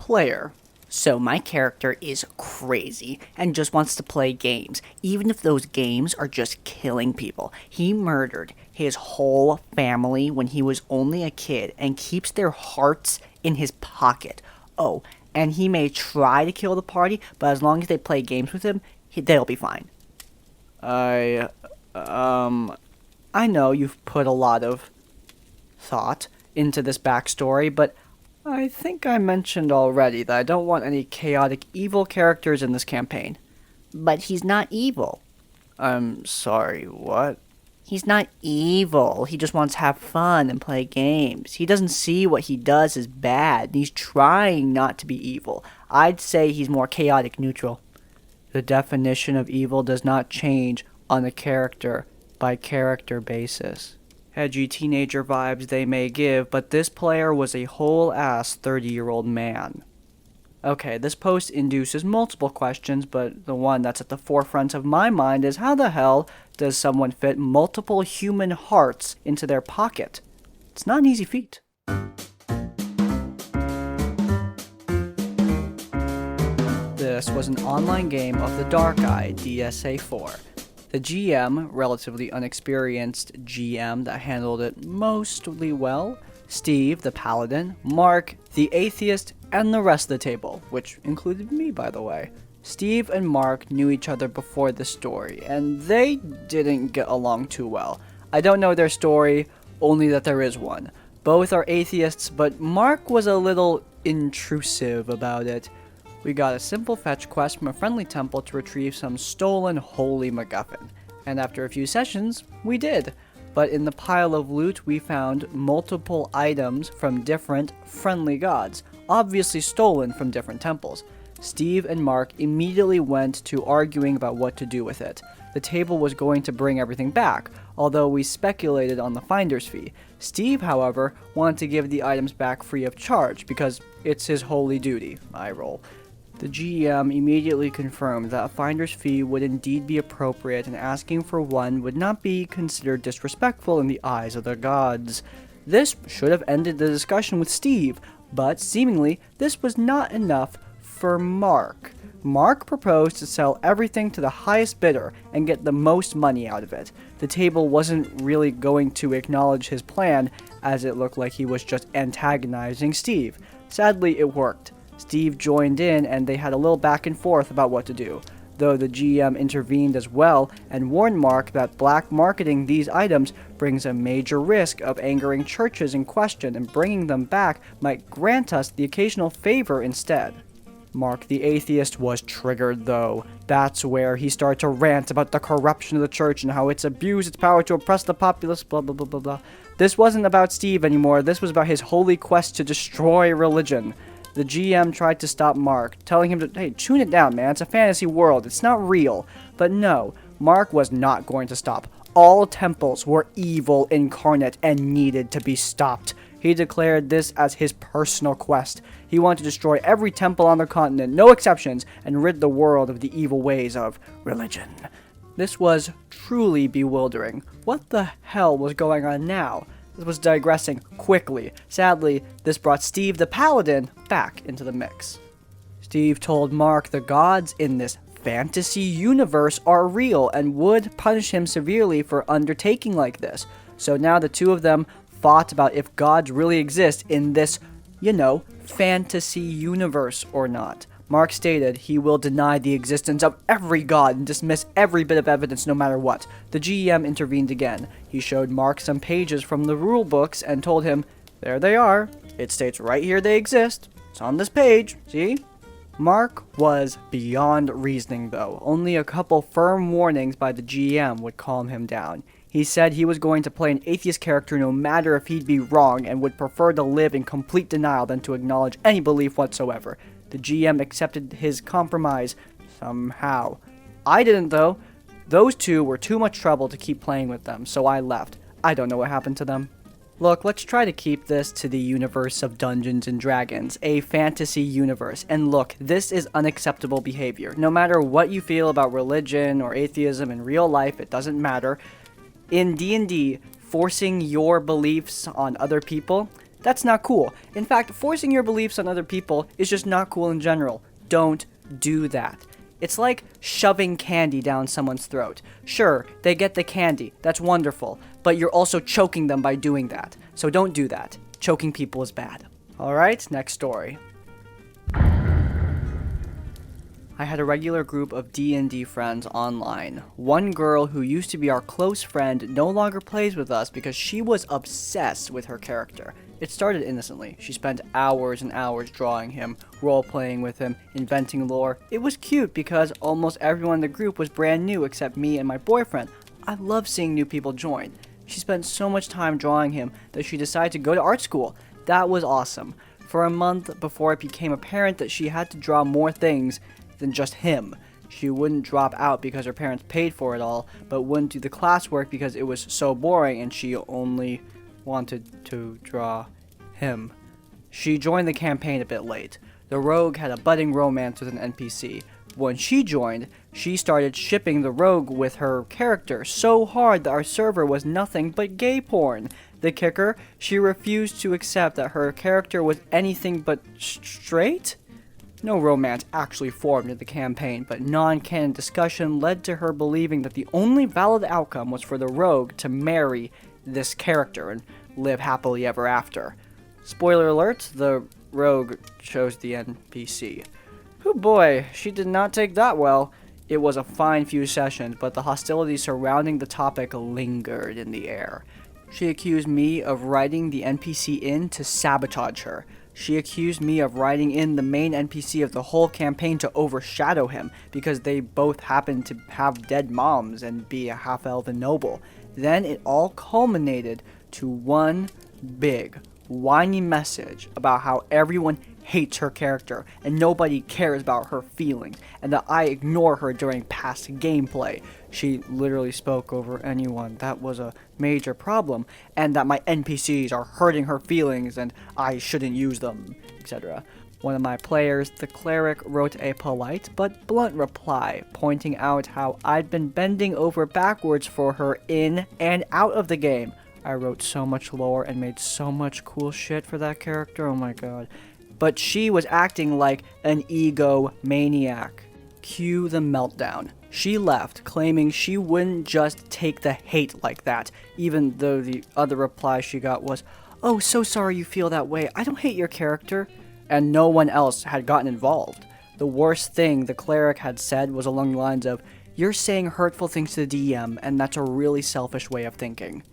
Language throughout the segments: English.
Player. So my character is crazy and just wants to play games, even if those games are just killing people. He murdered his whole family when he was only a kid and keeps their hearts in his pocket. Oh, and he may try to kill the party, but as long as they play games with him, they'll be fine. I know you've put a lot of thought into this backstory, but I think I mentioned already that I don't want any chaotic evil characters in this campaign. But he's not evil. I'm sorry, what? He's not evil. He just wants to have fun and play games. He doesn't see what he does as bad, and he's trying not to be evil. I'd say he's more chaotic neutral. The definition of evil does not change on a character-by-character basis. Edgy teenager vibes they may give, but this player was a whole-ass 30-year-old man. Okay, this post induces multiple questions, but the one that's at the forefront of my mind is how the hell does someone fit multiple human hearts into their pocket? It's not an easy feat. This was an online game of the Dark Eye DSA 4. The GM, relatively unexperienced GM that handled it mostly well, Steve, the paladin, Mark, the atheist, and the rest of the table, which included me, by the way. Steve and Mark knew each other before the story, and they didn't get along too well. I don't know their story, only that there is one. Both are atheists, but Mark was a little intrusive about it. We got a simple fetch quest from a friendly temple to retrieve some stolen holy MacGuffin, and after a few sessions, we did. But in the pile of loot, we found multiple items from different friendly gods, obviously stolen from different temples. Steve and Mark immediately went to arguing about what to do with it. The table was going to bring everything back, although we speculated on the finder's fee. Steve, however, wanted to give the items back free of charge, because it's his holy duty. I roll. The GM immediately confirmed that a finder's fee would indeed be appropriate, and asking for one would not be considered disrespectful in the eyes of the gods. This should have ended the discussion with Steve, but seemingly this was not enough for Mark. Mark proposed to sell everything to the highest bidder and get the most money out of it. The table wasn't really going to acknowledge his plan, as it looked like he was just antagonizing Steve. Sadly, it worked. Steve joined in and they had a little back and forth about what to do, though the GM intervened as well and warned Mark that black marketing these items brings a major risk of angering churches in question, and bringing them back might grant us the occasional favor instead. Mark the atheist was triggered though. That's where he started to rant about the corruption of the church and how it's abused its power to oppress the populace, blah blah blah blah blah. This wasn't about Steve anymore, this was about his holy quest to destroy religion. The GM tried to stop Mark, telling him to, hey, tune it down, man, it's a fantasy world, it's not real. But no, Mark was not going to stop. All temples were evil incarnate and needed to be stopped. He declared this as his personal quest. He wanted to destroy every temple on the continent, no exceptions, and rid the world of the evil ways of religion. This was truly bewildering. What the hell was going on now? This was digressing quickly. Sadly, this brought Steve the Paladin back into the mix. Steve told Mark the gods in this fantasy universe are real and would punish him severely for undertaking like this. So now the two of them fought about if gods really exist in this, fantasy universe or not. Mark stated he will deny the existence of every god and dismiss every bit of evidence no matter what. The GM intervened again. He showed Mark some pages from the rule books and told him, there they are. It states right here they exist. It's on this page, see? Mark was beyond reasoning though. Only a couple firm warnings by the GM would calm him down. He said he was going to play an atheist character no matter if he'd be wrong, and would prefer to live in complete denial than to acknowledge any belief whatsoever. The GM accepted his compromise somehow. I didn't though. Those two were too much trouble to keep playing with them, so I left. I don't know what happened to them. Look, let's try to keep this to the universe of Dungeons and Dragons, a fantasy universe. And look, this is unacceptable behavior. No matter what you feel about religion or atheism in real life, it doesn't matter. In D&D, forcing your beliefs on other people, That's not cool. In fact, forcing your beliefs on other people is just not cool in general. Don't do that. It's like shoving candy down someone's throat. Sure, they get the candy. That's wonderful. But you're also choking them by doing that. So don't do that. Choking people is bad. Alright, next story. I had a regular group of D&D friends online. One girl who used to be our close friend no longer plays with us because she was obsessed with her character. It started innocently. She spent hours and hours drawing him, role-playing with him, inventing lore. It was cute because almost everyone in the group was brand new except me and my boyfriend. I love seeing new people join. She spent so much time drawing him that she decided to go to art school. That was awesome. For a month before it became apparent that she had to draw more things than just him. She wouldn't drop out because her parents paid for it all, but wouldn't do the classwork because it was so boring and she only wanted to draw him. She joined the campaign a bit late. The rogue had a budding romance with an NPC. When she joined, she started shipping the rogue with her character so hard that our server was nothing but gay porn. The kicker, she refused to accept that her character was anything but straight? No romance actually formed in the campaign, but non-canon discussion led to her believing that the only valid outcome was for the rogue to marry this character and live happily ever after. Spoiler alert, the rogue chose the NPC. Oh boy, she did not take that well. It was a fine few sessions, but the hostility surrounding the topic lingered in the air. She accused me of writing the NPC in to sabotage her. She accused me of writing in the main NPC of the whole campaign to overshadow him because they both happened to have dead moms and be a half-elven noble. Then it all culminated to one big, whiny message about how everyone hates her character and nobody cares about her feelings and that I ignore her during past gameplay. She literally spoke over anyone. That was a major problem, and that my NPCs are hurting her feelings and I shouldn't use them, etc. One of my players, the cleric, wrote a polite but blunt reply, pointing out how I'd been bending over backwards for her in and out of the game. I wrote so much lore and made so much cool shit for that character, oh my god. But she was acting like an egomaniac. Cue the meltdown. She left, claiming she wouldn't just take the hate like that, even though the other reply she got was, "Oh, so sorry you feel that way. I don't hate your character." And no one else had gotten involved. The worst thing the cleric had said was along the lines of, "You're saying hurtful things to the DM, and that's a really selfish way of thinking."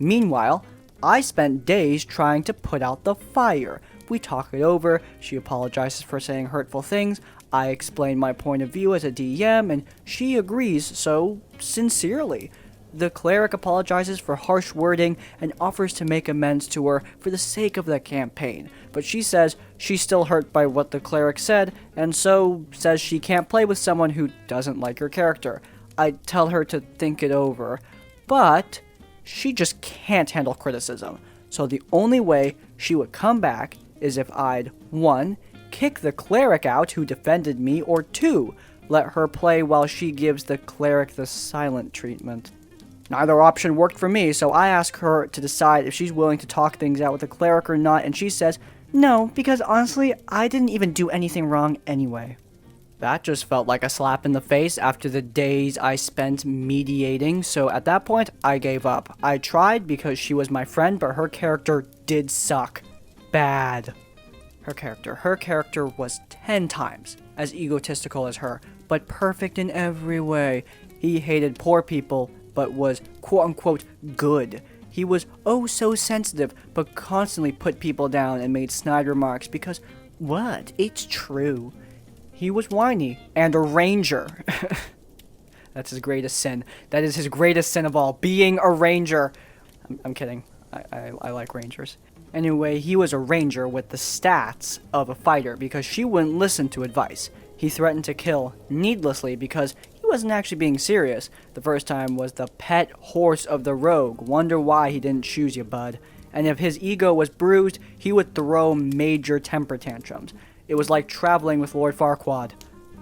Meanwhile, I spent days trying to put out the fire. We talk it over, she apologizes for saying hurtful things, I explain my point of view as a DM, and she agrees so sincerely. The cleric apologizes for harsh wording and offers to make amends to her for the sake of the campaign, but she says she's still hurt by what the cleric said, and so says she can't play with someone who doesn't like her character. I tell her to think it over, but she just can't handle criticism, so the only way she would come back is if I'd 1. Kick the cleric out who defended me, or 2. Let her play while she gives the cleric the silent treatment. Neither option worked for me, so I ask her to decide if she's willing to talk things out with the cleric or not, and she says, "No, because honestly, I didn't even do anything wrong anyway." That just felt like a slap in the face after the days I spent mediating, so at that point, I gave up. I tried because she was my friend, but her character did suck. Bad. Her character was 10 times as egotistical as her, but perfect in every way. He hated poor people, but was quote-unquote good. He was oh so sensitive, but constantly put people down and made snide remarks because, what? It's true. He was whiny and a ranger. That's his greatest sin. That is his greatest sin of all, being a ranger. I'm kidding. I like rangers. Anyway, he was a ranger with the stats of a fighter because she wouldn't listen to advice. He threatened to kill needlessly because he wasn't actually being serious. The first time was the pet horse of the rogue. Wonder why he didn't choose you, bud. And if his ego was bruised, he would throw major temper tantrums. It was like traveling with Lord Farquaad.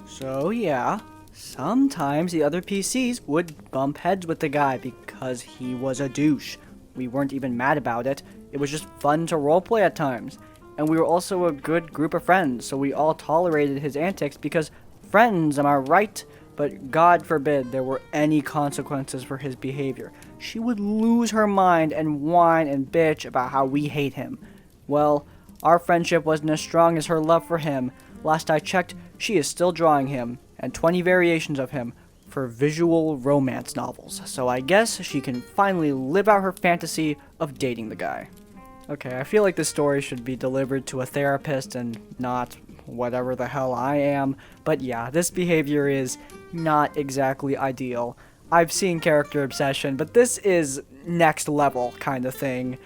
So yeah, sometimes the other PCs would bump heads with the guy because he was a douche. We weren't even mad about it. It was just fun to roleplay at times. And we were also a good group of friends, so we all tolerated his antics because friends, am I right? But God forbid there were any consequences for his behavior. She would lose her mind and whine and bitch about how we hate him. Well, our friendship wasn't as strong as her love for him. Last I checked, she is still drawing him, and 20 variations of him, for visual romance novels. So I guess she can finally live out her fantasy of dating the guy. Okay, I feel like this story should be delivered to a therapist and not whatever the hell I am. But yeah, this behavior is not exactly ideal. I've seen character obsession, but this is next level kind of thing.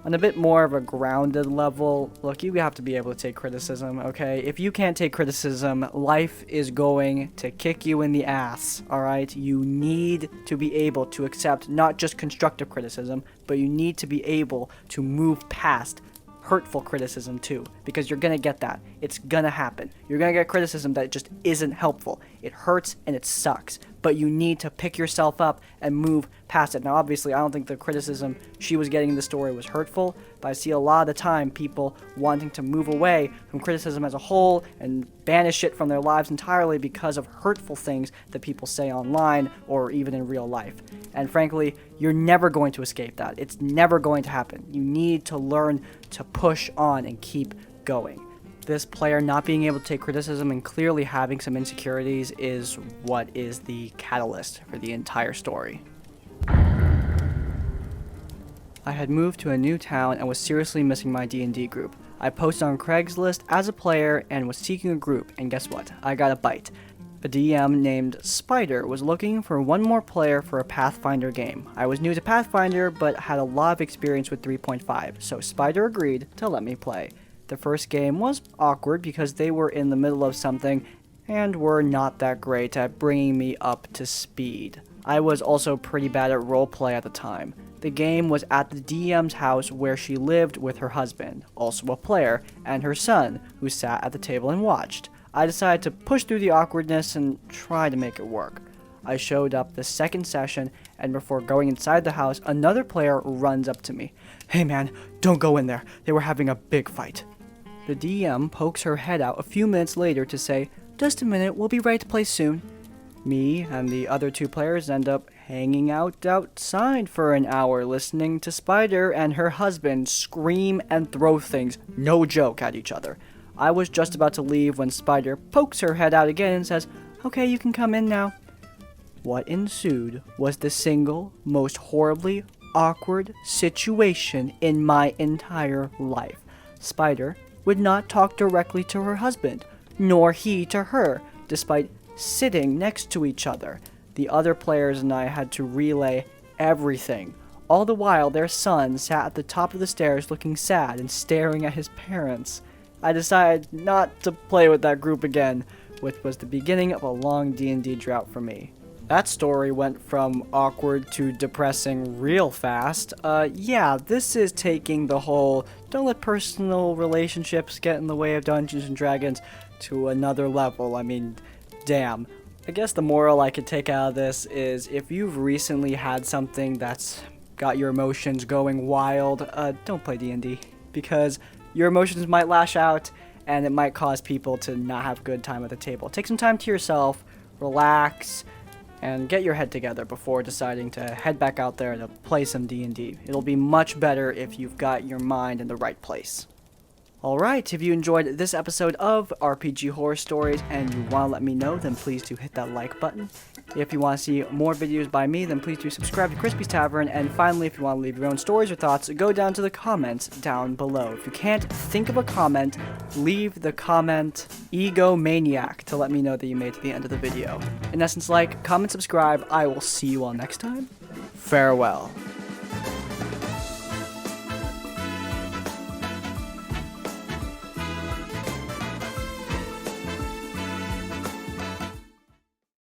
On a bit more of a grounded level, look, you have to be able to take criticism, okay? If you can't take criticism, life is going to kick you in the ass, alright? You need to be able to accept not just constructive criticism, but you need to be able to move past hurtful criticism too, because you're gonna get that. It's gonna happen. You're gonna get criticism that just isn't helpful. It hurts and it sucks, but you need to pick yourself up and move past it. Now, obviously, I don't think the criticism she was getting in the story was hurtful, but I see a lot of the time people wanting to move away from criticism as a whole and banish it from their lives entirely because of hurtful things that people say online or even in real life. And frankly, you're never going to escape that. It's never going to happen. You need to learn to push on and keep going. This player not being able to take criticism and clearly having some insecurities is what is the catalyst for the entire story. I had moved to a new town and was seriously missing my D&D group. I posted on Craigslist as a player and was seeking a group, and guess what? I got a bite. A DM named Spider was looking for one more player for a Pathfinder game. I was new to Pathfinder, but had a lot of experience with 3.5, so Spider agreed to let me play. The first game was awkward because they were in the middle of something and were not that great at bringing me up to speed. I was also pretty bad at roleplay at the time. The game was at the DM's house where she lived with her husband, also a player, and her son, who sat at the table and watched. I decided to push through the awkwardness and try to make it work. I showed up the second session, and before going inside the house, another player runs up to me. "Hey man, don't go in there. They were having a big fight." The DM pokes her head out a few minutes later to say, "Just a minute, we'll be ready to play soon." Me and the other two players end up hanging out outside for an hour, listening to Spider and her husband scream and throw things, no joke, at each other. I was just about to leave when Spider pokes her head out again and says, "Okay, you can come in now." What ensued was the single most horribly awkward situation in my entire life. Spider would not talk directly to her husband, nor he to her, despite sitting next to each other. The other players and I had to relay everything. All the while, their son sat at the top of the stairs looking sad and staring at his parents. I decided not to play with that group again, which was the beginning of a long D&D drought for me. That story went from awkward to depressing real fast. Yeah, this is taking the whole don't let personal relationships get in the way of Dungeons & Dragons to another level. I mean, damn. I guess the moral I could take out of this is if you've recently had something that's got your emotions going wild, don't play D&D, because your emotions might lash out and it might cause people to not have a good time at the table. Take some time to yourself, relax, and get your head together before deciding to head back out there to play some D&D. It'll be much better if you've got your mind in the right place. Alright, if you enjoyed this episode of RPG Horror Stories and you want to let me know, then please do hit that like button. If you want to see more videos by me, then please do subscribe to Crispy's Tavern. And finally, if you want to leave your own stories or thoughts, go down to the comments down below. If you can't think of a comment, leave the comment Egomaniac to let me know that you made it to the end of the video. In essence, like, comment, subscribe. I will see you all next time. Farewell.